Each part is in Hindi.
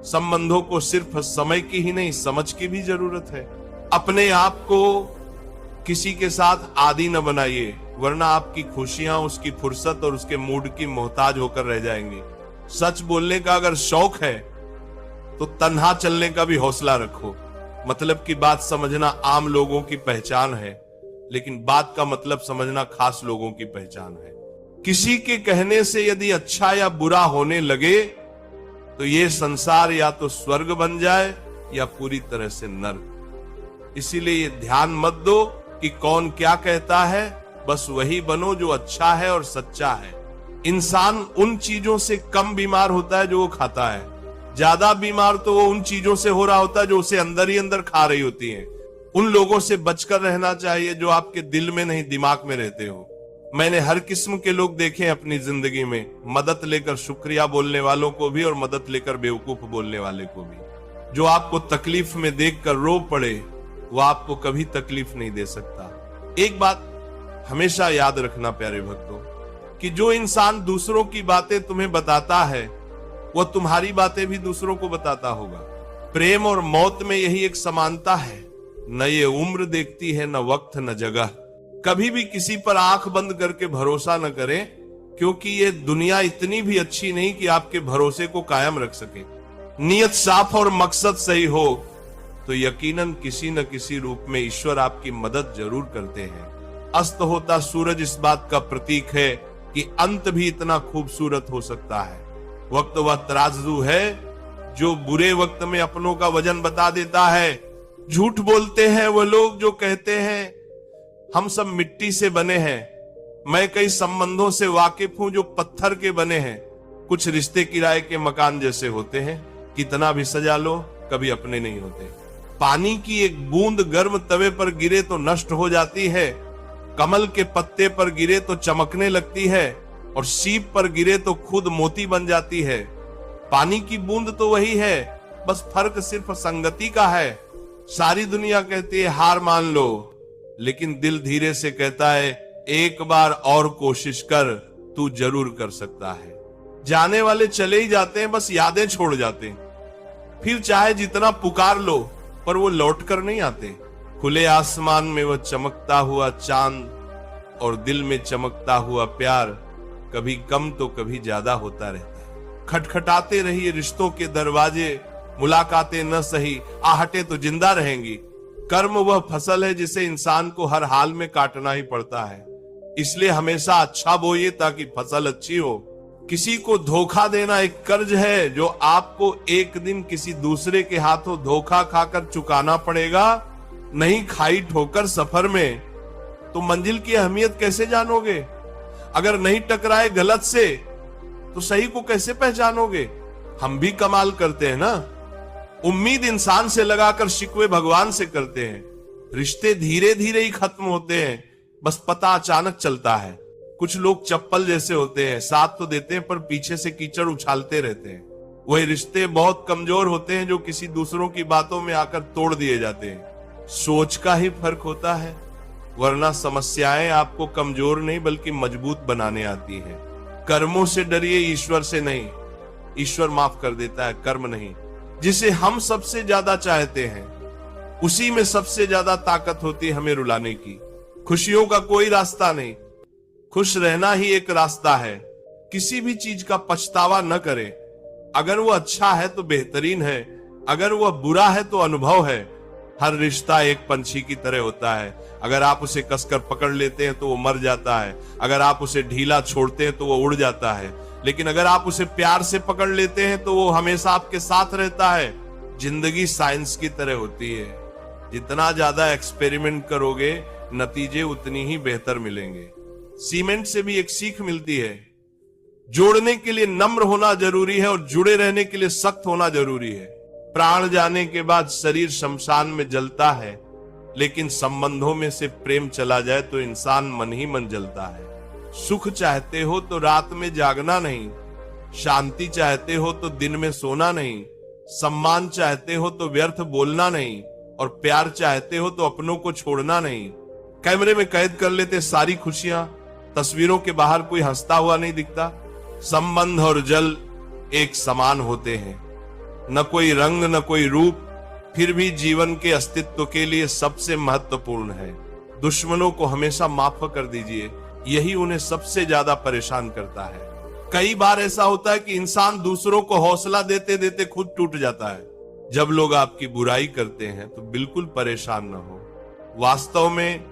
संबंधों को सिर्फ समय की ही नहीं, समझ की भी जरूरत है। अपने आप को किसी के साथ आदी न बनाइए, वरना आपकी खुशियां उसकी फुर्सत और उसके मूड की मोहताज होकर रह जाएंगी। सच बोलने का अगर शौक है तो तन्हा चलने का भी हौसला रखो। मतलब की बात समझना आम लोगों की पहचान है, लेकिन बात का मतलब समझना खास लोगों की पहचान है। किसी के कहने से यदि अच्छा या बुरा होने लगे तो ये संसार या तो स्वर्ग बन जाए या पूरी तरह से नर्क। इसीलिए ये ध्यान मत दो कि कौन क्या कहता है, बस वही बनो जो अच्छा है और सच्चा है। इंसान उन चीजों से कम बीमार होता है जो वो खाता है, ज्यादा बीमार तो वो उन चीजों से हो रहा होता है जो उसे अंदर ही अंदर खा रही होती हैं। उन लोगों से बचकर रहना चाहिए जो आपके दिल में नहीं दिमाग में रहते हो। मैंने हर किस्म के लोग देखे अपनी जिंदगी में, मदद लेकर शुक्रिया बोलने वालों को भी और मदद लेकर बेवकूफ बोलने वाले को भी। जो आपको तकलीफ में देखकर रो पड़े वो आपको कभी तकलीफ नहीं दे सकता। एक बात हमेशा याद रखना प्यारे भक्तों, कि जो इंसान दूसरों की बातें तुम्हें बताता है वह तुम्हारी बातें भी दूसरों को बताता होगा। प्रेम और मौत में यही एक समानता है, न ये उम्र देखती है, न वक्त, न जगह। कभी भी किसी पर आंख बंद करके भरोसा न करें, क्योंकि ये दुनिया इतनी भी अच्छी नहीं कि आपके भरोसे को कायम रख सके। नियत साफ और मकसद सही हो तो यकीनन किसी न किसी रूप में ईश्वर आपकी मदद जरूर करते हैं। अस्त होता सूरज इस बात का प्रतीक है कि अंत भी इतना खूबसूरत हो सकता है। वक्त वह तराजू है जो बुरे वक्त में अपनों का वजन बता देता है। झूठ बोलते हैं वो लोग जो कहते हैं हम सब मिट्टी से बने हैं। मैं कई संबंधों से वाकिफ हूं जो पत्थर के बने हैं। कुछ रिश्ते किराए के मकान जैसे होते हैं, कितना भी सजा लो कभी अपने नहीं होते। पानी की एक बूंद गर्म तवे पर गिरे तो नष्ट हो जाती है, कमल के पत्ते पर गिरे तो चमकने लगती है, और सीप पर गिरे तो खुद मोती बन जाती है। पानी की बूंद तो वही है, बस फर्क सिर्फ संगति का है। सारी दुनिया कहती है हार मान लो, लेकिन दिल धीरे से कहता है एक बार और कोशिश कर, तू जरूर कर सकता है। जाने वाले चले ही जाते हैं, बस यादें छोड़ जाते हैं। फिर चाहे जितना पुकार लो पर वो लौट कर नहीं आते। खुले आसमान में वो चमकता हुआ चांद और दिल में चमकता हुआ प्यार कभी कम तो कभी ज्यादा होता रहता है। खटखटाते रहिए रिश्तों के दरवाजे, मुलाकातें न सही आहटें तो जिंदा रहेंगी। कर्म वह फसल है जिसे इंसान को हर हाल में काटना ही पड़ता है। इसलिए हमेशा अच्छा बोइए ताकि फसल अच्छी हो। किसी को धोखा देना एक कर्ज है जो आपको एक दिन किसी दूसरे के हाथों धोखा खाकर चुकाना पड़ेगा। नहीं खाई ठोकर सफर में तो मंजिल की अहमियत कैसे जानोगे? अगर नहीं टकराए गलत से तो सही को कैसे पहचानोगे? हम भी कमाल करते हैं ना, उम्मीद इंसान से लगाकर शिकवे भगवान से करते हैं। रिश्ते धीरे धीरे ही खत्म होते हैं, बस पता अचानक चलता है। कुछ लोग चप्पल जैसे होते हैं, साथ तो देते हैं पर पीछे से कीचड़ उछालते रहते हैं। वही रिश्ते बहुत कमजोर होते हैं जो किसी दूसरों की बातों में आकर तोड़ दिए जाते हैं। सोच का ही फर्क होता है, वरना समस्याएं आपको कमजोर नहीं बल्कि मजबूत बनाने आती हैं। कर्मों से डरिए, ईश्वर से नहीं। ईश्वर माफ कर देता है, कर्म नहीं। जिसे हम सबसे ज्यादा चाहते हैं उसी में सबसे ज्यादा ताकत होती है हमें रुलाने की। खुशियों का कोई रास्ता नहीं, खुश रहना ही एक रास्ता है। किसी भी चीज का पछतावा न करें। अगर वो अच्छा है तो बेहतरीन है, अगर वह बुरा है तो अनुभव है। हर रिश्ता एक पंछी की तरह होता है, अगर आप उसे कसकर पकड़ लेते हैं तो वो मर जाता है, अगर आप उसे ढीला छोड़ते हैं तो वो उड़ जाता है, लेकिन अगर आप उसे प्यार से पकड़ लेते हैं तो वो हमेशा आपके साथ रहता है। जिंदगी साइंस की तरह होती है, जितना ज्यादा एक्सपेरिमेंट करोगे नतीजे उतनी ही बेहतर मिलेंगे। सीमेंट से भी एक सीख मिलती है, जोड़ने के लिए नम्र होना जरूरी है और जुड़े रहने के लिए सख्त होना जरूरी है। प्राण जाने के बाद शरीर शमशान में जलता है, लेकिन संबंधों में से प्रेम चला जाए तो इंसान मन ही मन जलता है। सुख चाहते हो तो रात में जागना नहीं, शांति चाहते हो तो दिन में सोना नहीं, सम्मान चाहते हो तो व्यर्थ बोलना नहीं, और प्यार चाहते हो तो अपनों को छोड़ना नहीं। कैमरे में कैद कर लेते सारी खुशियां, तस्वीरों के बाहर कोई हंसता हुआ नहीं दिखता। संबंध और जल एक समान होते हैं, न कोई रंग न कोई रूप, फिर भी जीवन के अस्तित्व के लिए सबसे महत्वपूर्ण है। दुश्मनों को हमेशा माफ कर दीजिए, यही उन्हें सबसे ज्यादा परेशान करता है। कई बार ऐसा होता है कि इंसान दूसरों को हौसला देते देते खुद टूट जाता है। जब लोग आपकी बुराई करते हैं तो बिल्कुल परेशान न हो। वास्तव में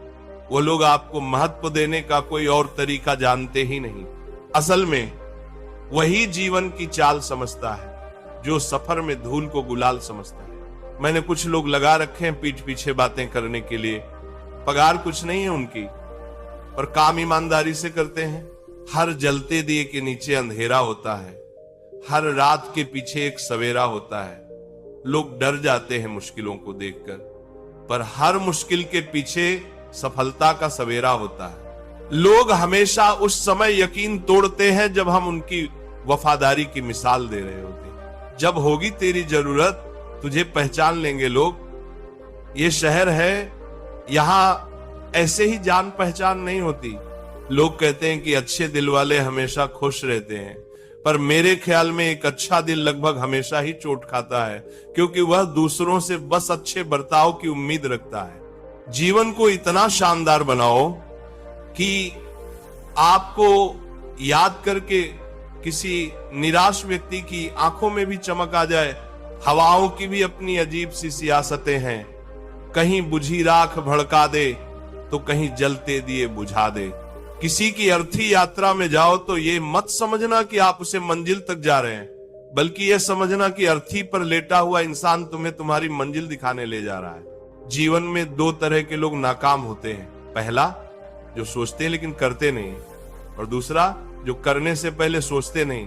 वो लोग आपको महत्व देने का कोई और तरीका जानते ही नहीं। असल में वही जीवन की चाल समझता है जो सफर में धूल को गुलाल समझता है। मैंने कुछ लोग लगा रखे हैं पीठ पीछे बातें करने के लिए। पगार कुछ नहीं है उनकी, पर काम ईमानदारी से करते हैं। हर जलते दिए के नीचे अंधेरा होता है, हर रात के पीछे एक सवेरा होता है। लोग डर जाते हैं मुश्किलों को देखकर, पर हर मुश्किल के पीछे सफलता का सवेरा होता है। लोग हमेशा उस समय यकीन तोड़ते हैं जब हम उनकी वफादारी की मिसाल दे रहे होते हैं। जब होगी तेरी जरूरत तुझे पहचान लेंगे लोग। ये शहर है, यहां ऐसे ही जान पहचान नहीं होती। लोग कहते हैं कि अच्छे दिल वाले हमेशा खुश रहते हैं, पर मेरे ख्याल में एक अच्छा दिल लगभग हमेशा ही चोट खाता है, क्योंकि वह दूसरों से बस अच्छे बर्ताव की उम्मीद रखता है। जीवन को इतना शानदार बनाओ कि आपको याद करके किसी निराश व्यक्ति की आंखों में भी चमक आ जाए। हवाओं की भी अपनी अजीब सी सियासतें हैं, कहीं बुझी राख भड़का दे तो कहीं जलते दिए बुझा दे। किसी की अर्थी यात्रा में जाओ तो ये मत समझना कि आप उसे मंजिल तक जा रहे हैं, बल्कि यह समझना कि अर्थी पर लेटा हुआ इंसान तुम्हें तुम्हारी मंजिल दिखाने ले जा रहा है। जीवन में दो तरह के लोग नाकाम होते हैं। पहला, जो सोचते हैं लेकिन करते नहीं, और दूसरा, जो करने से पहले सोचते नहीं।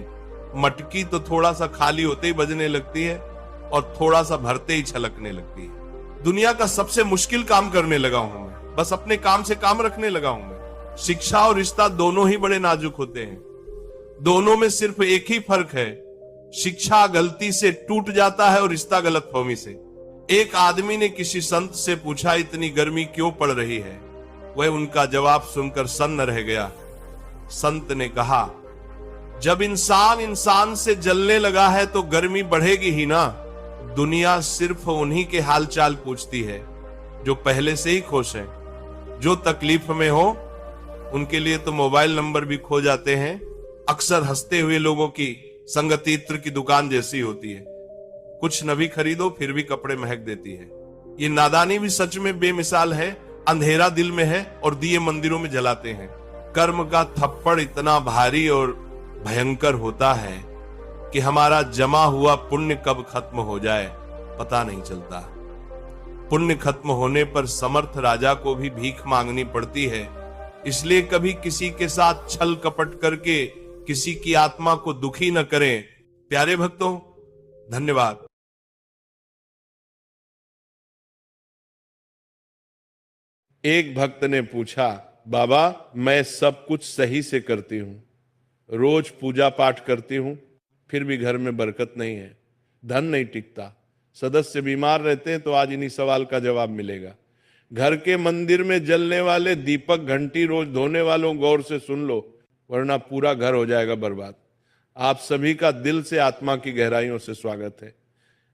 मटकी तो थोड़ा सा खाली होते ही बजने लगती है और थोड़ा सा भरते ही छलकने लगती है। दुनिया का सबसे मुश्किल काम करने लगा हूं मैं, बस अपने काम से काम रखने लगा हूं मैं। शिक्षा और रिश्ता दोनों ही बड़े नाजुक होते हैं। दोनों में सिर्फ एक ही फर्क है, शिक्षा गलती से टूट जाता है और रिश्ता गलतफहमी से। एक आदमी ने किसी संत से पूछा, इतनी गर्मी क्यों पड़ रही है? वह उनका जवाब सुनकर सन्न रह गया। संत ने कहा, जब इंसान इंसान से जलने लगा है तो गर्मी बढ़ेगी ही ना। दुनिया सिर्फ उन्हीं के हालचाल पूछती है जो पहले से ही खुश हैं। जो तकलीफ में हो उनके लिए तो मोबाइल नंबर भी खो जाते हैं। अक्सर हंसते हुए लोगों की संगति इत्र की दुकान जैसी होती है, कुछ न भी खरीदो फिर भी कपड़े महक देती है। ये नादानी भी सच में बेमिसाल है। अंधेरा दिल में है और दिए मंदिरों में जलाते हैं। कर्म का थप्पड़ इतना भारी और भयंकर होता है कि हमारा जमा हुआ पुण्य कब खत्म हो जाए पता नहीं चलता। पुण्य खत्म होने पर समर्थ राजा को भी भीख मांगनी पड़ती है। इसलिए कभी किसी के साथ छल कपट करके किसी की आत्मा को दुखी न करें। प्यारे भक्तों, धन्यवाद। एक भक्त ने पूछा, बाबा मैं सब कुछ सही से करती हूं, रोज पूजा पाठ करती हूं, फिर भी घर में बरकत नहीं है, धन नहीं टिकता, सदस्य बीमार रहते हैं, तो आज इन्हीं सवाल का जवाब मिलेगा। घर के मंदिर में जलने वाले दीपक घंटी रोज धोने वालों गौर से सुन लो, वरना पूरा घर हो जाएगा बर्बाद। आप सभी का दिल से आत्मा की गहराइयों से स्वागत है।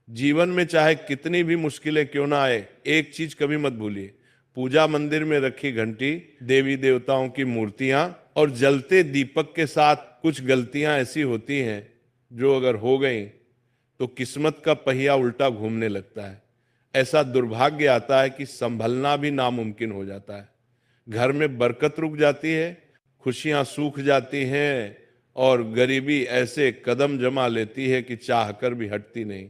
जीवन में चाहे कितनी भी मुश्किलें क्यों ना आए, एक चीज कभी मत भूलिए, पूजा मंदिर में रखी घंटी, देवी देवताओं की मूर्तियां और जलते दीपक के साथ कुछ गलतियां ऐसी होती हैं जो अगर हो गई तो किस्मत का पहिया उल्टा घूमने लगता है। ऐसा दुर्भाग्य आता है कि संभलना भी नामुमकिन हो जाता है। घर में बरकत रुक जाती है, खुशियां सूख जाती हैं और गरीबी ऐसे कदम जमा लेती है कि चाहकर भी हटती नहीं।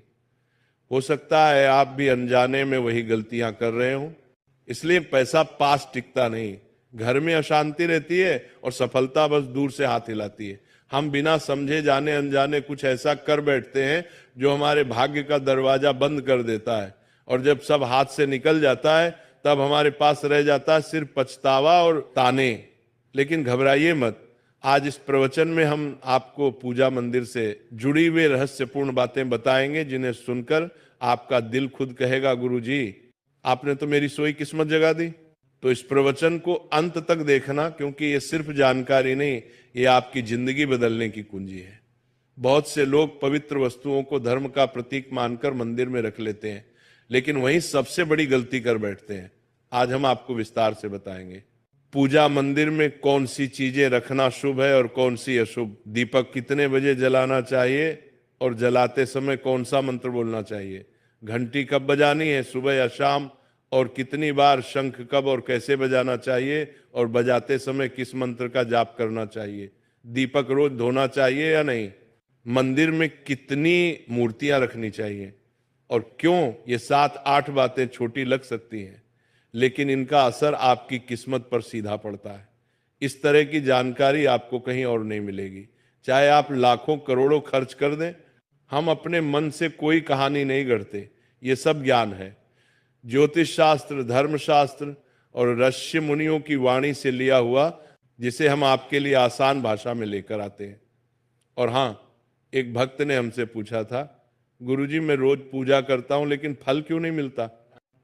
हो सकता है आप भी अनजाने में वही गलतियां कर रहे हो, इसलिए पैसा पास टिकता नहीं, घर में अशांति रहती है और सफलता बस दूर से हाथ हिलाती है। हम बिना समझे जाने अनजाने कुछ ऐसा कर बैठते हैं जो हमारे भाग्य का दरवाजा बंद कर देता है, और जब सब हाथ से निकल जाता है तब हमारे पास रह जाता है सिर्फ पछतावा और ताने। लेकिन घबराइए मत, आज इस प्रवचन में हम आपको पूजा मंदिर से जुड़ी हुई रहस्यपूर्ण बातें बताएंगे, जिन्हें सुनकर आपका दिल खुद कहेगा, गुरुजी आपने तो मेरी सोई किस्मत जगा दी। तो इस प्रवचन को अंत तक देखना, क्योंकि ये सिर्फ जानकारी नहीं, ये आपकी जिंदगी बदलने की कुंजी है। बहुत से लोग पवित्र वस्तुओं को धर्म का प्रतीक मानकर मंदिर में रख लेते हैं, लेकिन वहीं सबसे बड़ी गलती कर बैठते हैं। आज हम आपको विस्तार से बताएंगे। पूजा मंदिर में कौन सी चीजें रखना शुभ है और कौन सी अशुभ, दीपक कितने बजे जलाना चाहिए और जलाते समय कौन सा मंत्र बोलना चाहिए, घंटी कब बजानी है, सुबह या शाम, और कितनी बार, शंख कब और कैसे बजाना चाहिए, और बजाते समय किस मंत्र का जाप करना चाहिए, दीपक रोज धोना चाहिए या नहीं, मंदिर में कितनी मूर्तियां रखनी चाहिए और क्यों। ये 7-8 बातें छोटी लग सकती हैं, लेकिन इनका असर आपकी किस्मत पर सीधा पड़ता है। इस तरह की जानकारी आपको कहीं और नहीं मिलेगी, चाहे आप लाखों करोड़ों खर्च कर दें। हम अपने मन से कोई कहानी नहीं गढ़ते, ये सब ज्ञान है। ज्योतिष शास्त्र, धर्मशास्त्र और ऋषि मुनियों की वाणी से लिया हुआ, जिसे हम आपके लिए आसान भाषा में लेकर आते हैं। और हाँ, एक भक्त ने हमसे पूछा था, गुरुजी मैं रोज पूजा करता हूं लेकिन फल क्यों नहीं मिलता,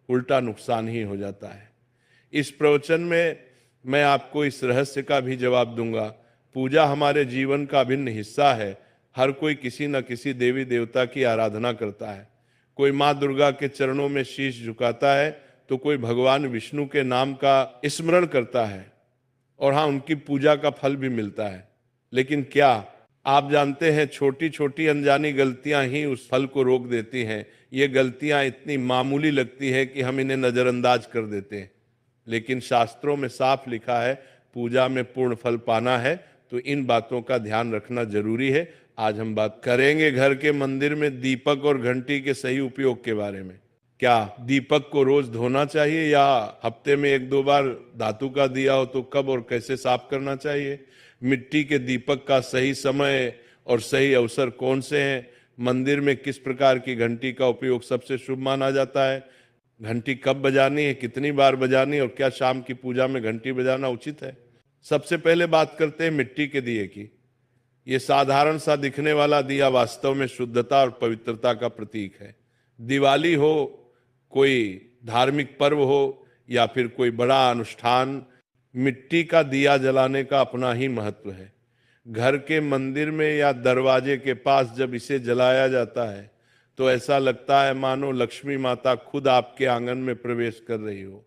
उल्टा नुकसान ही हो जाता है। इस प्रवचन में मैं आपको इस रहस्य का भी जवाब दूंगा। पूजा हमारे जीवन का अभिन्न हिस्सा है। हर कोई किसी न किसी देवी देवता की आराधना करता है। कोई माँ दुर्गा के चरणों में शीश झुकाता है, तो कोई भगवान विष्णु के नाम का स्मरण करता है, और हाँ, उनकी पूजा का फल भी मिलता है। लेकिन क्या आप जानते हैं, छोटी छोटी अनजानी गलतियां ही उस फल को रोक देती हैं। ये गलतियां इतनी मामूली लगती है कि हम इन्हें नजरअंदाज कर देते हैं, लेकिन शास्त्रों में साफ लिखा है, पूजा में पूर्ण फल पाना है तो इन बातों का ध्यान रखना जरूरी है। आज हम बात करेंगे घर के मंदिर में दीपक और घंटी के सही उपयोग के बारे में। क्या दीपक को रोज धोना चाहिए या हफ्ते में 1-2 बार धातु का दिया हो तो कब और कैसे साफ करना चाहिए, मिट्टी के दीपक का सही समय और सही अवसर कौन से हैं, मंदिर में किस प्रकार की घंटी का उपयोग सबसे शुभ माना जाता है, घंटी कब बजानी है, कितनी बार बजानी, और क्या शाम की पूजा में घंटी बजाना उचित है। सबसे पहले बात करते हैं मिट्टी के दिए की। ये साधारण सा दिखने वाला दिया वास्तव में शुद्धता और पवित्रता का प्रतीक है। दिवाली हो, कोई धार्मिक पर्व हो या फिर कोई बड़ा अनुष्ठान, मिट्टी का दिया जलाने का अपना ही महत्व है। घर के मंदिर में या दरवाजे के पास जब इसे जलाया जाता है तो ऐसा लगता है मानो लक्ष्मी माता खुद आपके आंगन में प्रवेश कर रही हो।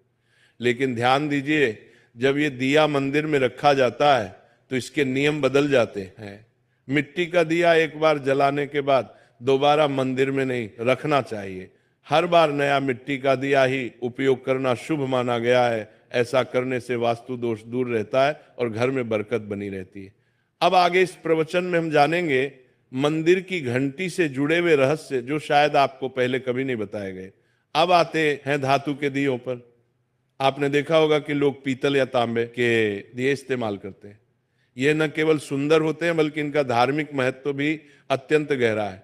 लेकिन ध्यान दीजिए, जब ये दिया मंदिर में रखा जाता है तो इसके नियम बदल जाते हैं। मिट्टी का दिया एक बार जलाने के बाद दोबारा मंदिर में नहीं रखना चाहिए। हर बार नया मिट्टी का दिया ही उपयोग करना शुभ माना गया है। ऐसा करने से वास्तु दोष दूर रहता है और घर में बरकत बनी रहती है। अब आगे इस प्रवचन में हम जानेंगे मंदिर की घंटी से जुड़े हुए रहस्य, जो शायद आपको पहले कभी नहीं बताए गए। अब आते हैं धातु के दियों पर। आपने देखा होगा कि लोग पीतल या तांबे के दिए इस्तेमाल करते हैं। ये न केवल सुंदर होते हैं बल्कि इनका धार्मिक महत्व भी अत्यंत गहरा है।